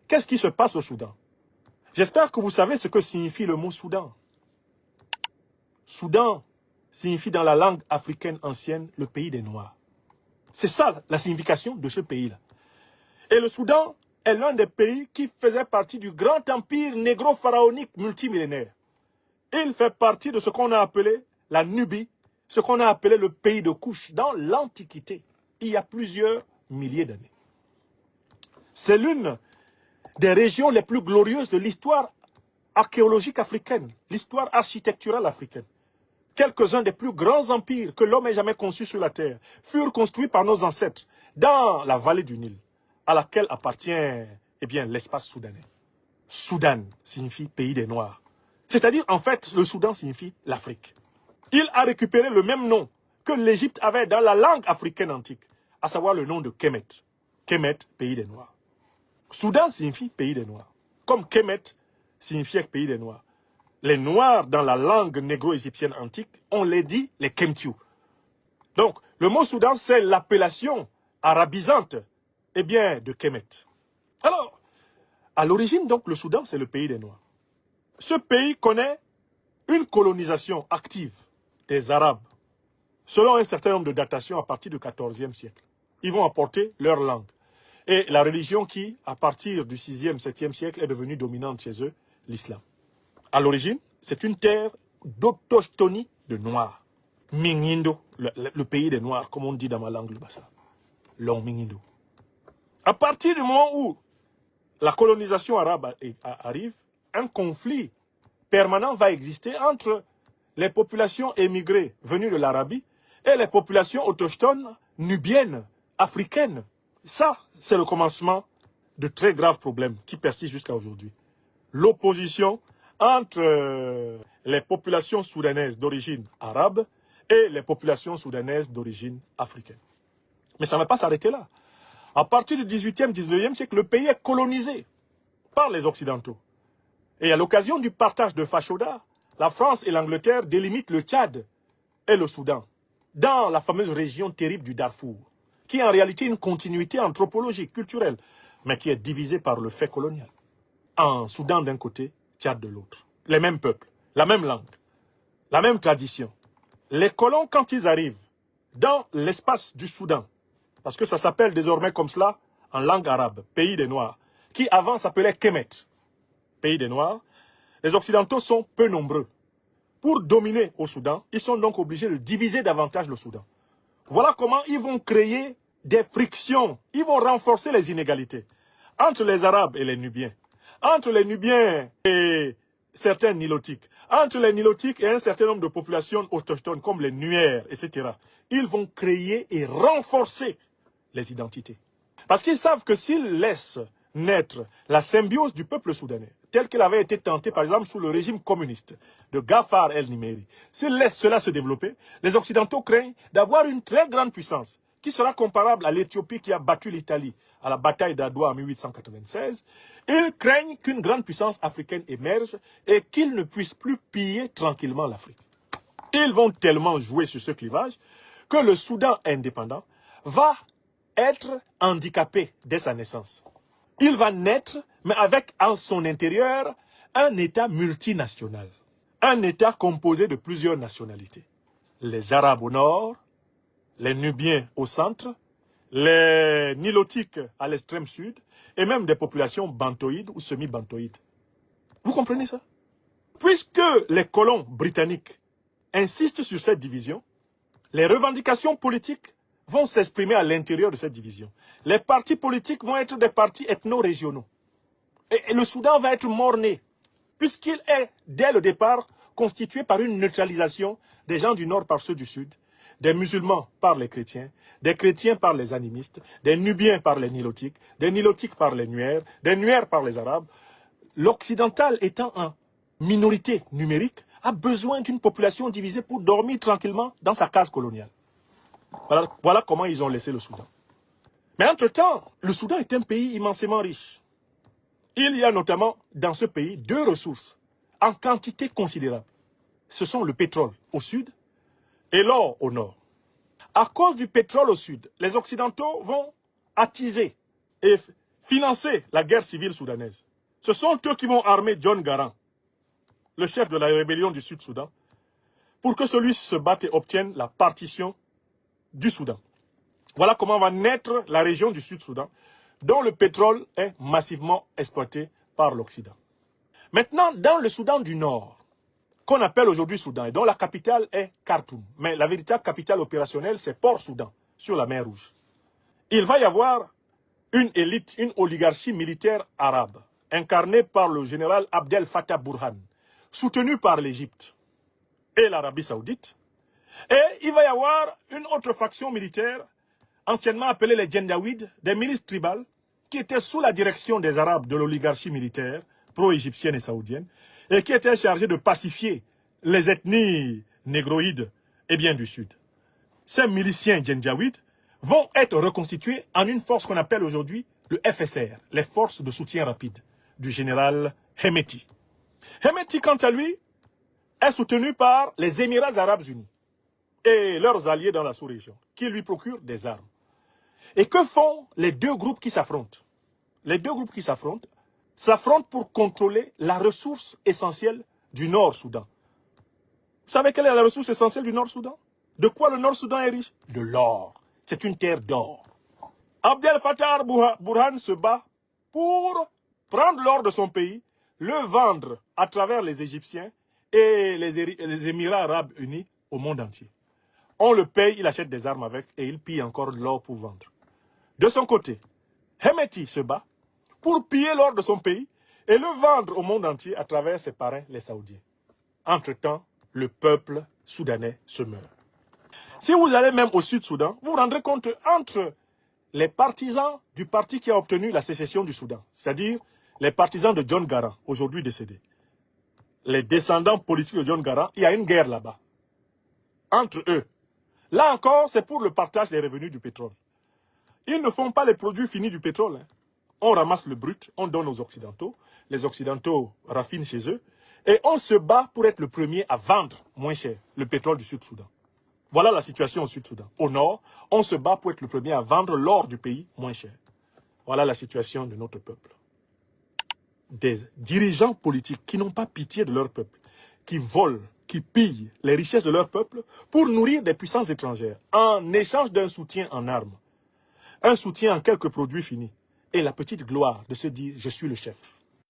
Qu'est-ce qui se passe au Soudan? J'espère que vous savez ce que signifie le mot Soudan. Soudan signifie dans la langue africaine ancienne le pays des Noirs. C'est ça la signification de ce pays-là. Et le Soudan est l'un des pays qui faisait partie du grand empire négro-pharaonique multimillénaire. Il fait partie de ce qu'on a appelé la Nubie, ce qu'on a appelé le pays de Couche dans l'Antiquité, il y a plusieurs milliers d'années. C'est l'une des régions les plus glorieuses de l'histoire archéologique africaine, l'histoire architecturale africaine. Quelques-uns des plus grands empires que l'homme ait jamais conçus sur la terre furent construits par nos ancêtres dans la vallée du Nil, à laquelle appartient l'espace soudanais. Soudan signifie pays des Noirs. C'est-à-dire, en fait, le Soudan signifie l'Afrique. Il a récupéré le même nom que l'Égypte avait dans la langue africaine antique, à savoir le nom de Kemet. Kemet, pays des Noirs. Soudan signifie pays des Noirs, comme Kemet signifiait pays des Noirs. Les Noirs, dans la langue négro-égyptienne antique, on les dit les Kemtiou. Donc, le mot Soudan, c'est l'appellation arabisante, de Kemet. Alors, à l'origine, donc, le Soudan, c'est le pays des Noirs. Ce pays connaît une colonisation active des Arabes, selon un certain nombre de datations à partir du XIVe siècle. Ils vont apporter leur langue. Et la religion qui, à partir du 6e, 7e siècle, est devenue dominante chez eux, l'islam. À l'origine, c'est une terre d'autochtonie de Noirs. Mingindo, le pays des Noirs, comme on dit dans ma langue, le Bassa. Long Mingindo. À partir du moment où la colonisation arabe arrive, un conflit permanent va exister entre les populations émigrées venues de l'Arabie et les populations autochtones nubiennes, africaines. Ça, c'est le commencement de très graves problèmes qui persistent jusqu'à aujourd'hui. L'opposition entre les populations soudanaises d'origine arabe et les populations soudanaises d'origine africaine. Mais ça ne va pas s'arrêter là. À partir du 18e, 19e siècle, le pays est colonisé par les Occidentaux. Et à l'occasion du partage de Fashoda, la France et l'Angleterre délimitent le Tchad et le Soudan dans la fameuse région terrible du Darfour, qui est en réalité une continuité anthropologique, culturelle, mais qui est divisée par le fait colonial. En Soudan d'un côté, Tchad de l'autre. Les mêmes peuples, la même langue, la même tradition. Les colons, quand ils arrivent dans l'espace du Soudan, parce que ça s'appelle désormais comme cela en langue arabe, pays des Noirs, qui avant s'appelait Kemet, pays des Noirs, les Occidentaux sont peu nombreux. Pour dominer au Soudan, ils sont donc obligés de diviser davantage le Soudan. Voilà comment ils vont créer des frictions, ils vont renforcer les inégalités entre les Arabes et les Nubiens, entre les Nubiens et certains Nilotiques, entre les Nilotiques et un certain nombre de populations autochtones comme les Nuers, etc. Ils vont créer et renforcer les identités. Parce qu'ils savent que s'ils laissent naître la symbiose du peuple soudanais, telle qu'elle avait été tentée par exemple sous le régime communiste de Gafar el-Nimeri, s'ils laissent cela se développer, les Occidentaux craignent d'avoir une très grande puissance qui sera comparable à l'Éthiopie qui a battu l'Italie à la bataille d'Adwa en 1896. Ils craignent qu'une grande puissance africaine émerge et qu'ils ne puissent plus piller tranquillement l'Afrique. Ils vont tellement jouer sur ce clivage que le Soudan indépendant va être handicapé dès sa naissance. Il va naître, mais avec en son intérieur un État multinational. Un État composé de plusieurs nationalités. Les Arabes au nord, les Nubiens au centre, les Nilotiques à l'extrême sud, et même des populations bantoïdes ou semi-bantoïdes. Vous comprenez ça? Puisque les colons britanniques insistent sur cette division, les revendications politiques vont s'exprimer à l'intérieur de cette division. Les partis politiques vont être des partis ethno-régionaux. Et le Soudan va être mort-né, puisqu'il est, dès le départ, constitué par une neutralisation des gens du Nord par ceux du Sud, des musulmans par les chrétiens, des chrétiens par les animistes, des Nubiens par les Nilotiques, des Nilotiques par les Nuers, des Nuers par les Arabes. L'occidental étant en minorité numérique, a besoin d'une population divisée pour dormir tranquillement dans sa case coloniale. Voilà comment ils ont laissé le Soudan. Mais entre-temps, le Soudan est un pays immensément riche. Il y a notamment dans ce pays deux ressources en quantité considérable. Ce sont le pétrole au sud et l'or au nord. À cause du pétrole au sud, les Occidentaux vont attiser et financer la guerre civile soudanaise. Ce sont eux qui vont armer John Garang, le chef de la rébellion du Sud-Soudan, pour que celui-ci se batte et obtienne la partition du Soudan. Voilà comment va naître la région du Sud-Soudan, dont le pétrole est massivement exploité par l'Occident. Maintenant, dans le Soudan du Nord, qu'on appelle aujourd'hui Soudan, et dont la capitale est Khartoum, mais la véritable capitale opérationnelle, c'est Port-Soudan, sur la mer Rouge. Il va y avoir une élite, une oligarchie militaire arabe, incarnée par le général Abdel Fattah Burhan, soutenue par l'Égypte et l'Arabie Saoudite. Et il va y avoir une autre faction militaire, anciennement appelée les Janjaouides, des milices tribales, qui étaient sous la direction des Arabes de l'oligarchie militaire, pro-égyptienne et saoudienne, et qui étaient chargés de pacifier les ethnies négroïdes et bien du Sud. Ces miliciens Janjaouides vont être reconstitués en une force qu'on appelle aujourd'hui le FSR, les forces de soutien rapide du général Hemeti. Hemeti, quant à lui, est soutenu par les Émirats arabes unis et leurs alliés dans la sous-région, qui lui procurent des armes. Et que font les deux groupes qui s'affrontent? Les deux groupes qui s'affrontent pour contrôler la ressource essentielle du Nord-Soudan. Vous savez quelle est la ressource essentielle du Nord-Soudan? De quoi le Nord-Soudan est riche? De l'or. C'est une terre d'or. Abdel Fattah Burhan se bat pour prendre l'or de son pays, le vendre à travers les Égyptiens et les Émirats arabes unis au monde entier. On le paye, il achète des armes avec et il pille encore de l'or pour vendre. De son côté, Hemeti se bat pour piller l'or de son pays et le vendre au monde entier à travers ses parrains, les Saoudiens. Entre-temps, le peuple soudanais se meurt. Si vous allez même au Sud-Soudan, vous vous rendrez compte entre les partisans du parti qui a obtenu la sécession du Soudan, c'est-à-dire les partisans de John Garang, aujourd'hui décédé, les descendants politiques de John Garang, il y a une guerre là-bas, entre eux. Là encore, c'est pour le partage des revenus du pétrole. Ils ne font pas les produits finis du pétrole. On ramasse le brut, on donne aux Occidentaux, les Occidentaux raffinent chez eux, et on se bat pour être le premier à vendre moins cher le pétrole du Sud-Soudan. Voilà la situation au Sud-Soudan. Au nord, on se bat pour être le premier à vendre l'or du pays moins cher. Voilà la situation de notre peuple. Des dirigeants politiques qui n'ont pas pitié de leur peuple, qui volent, qui pillent les richesses de leur peuple pour nourrir des puissances étrangères en échange d'un soutien en armes, un soutien en quelques produits finis et la petite gloire de se dire « je suis le chef ».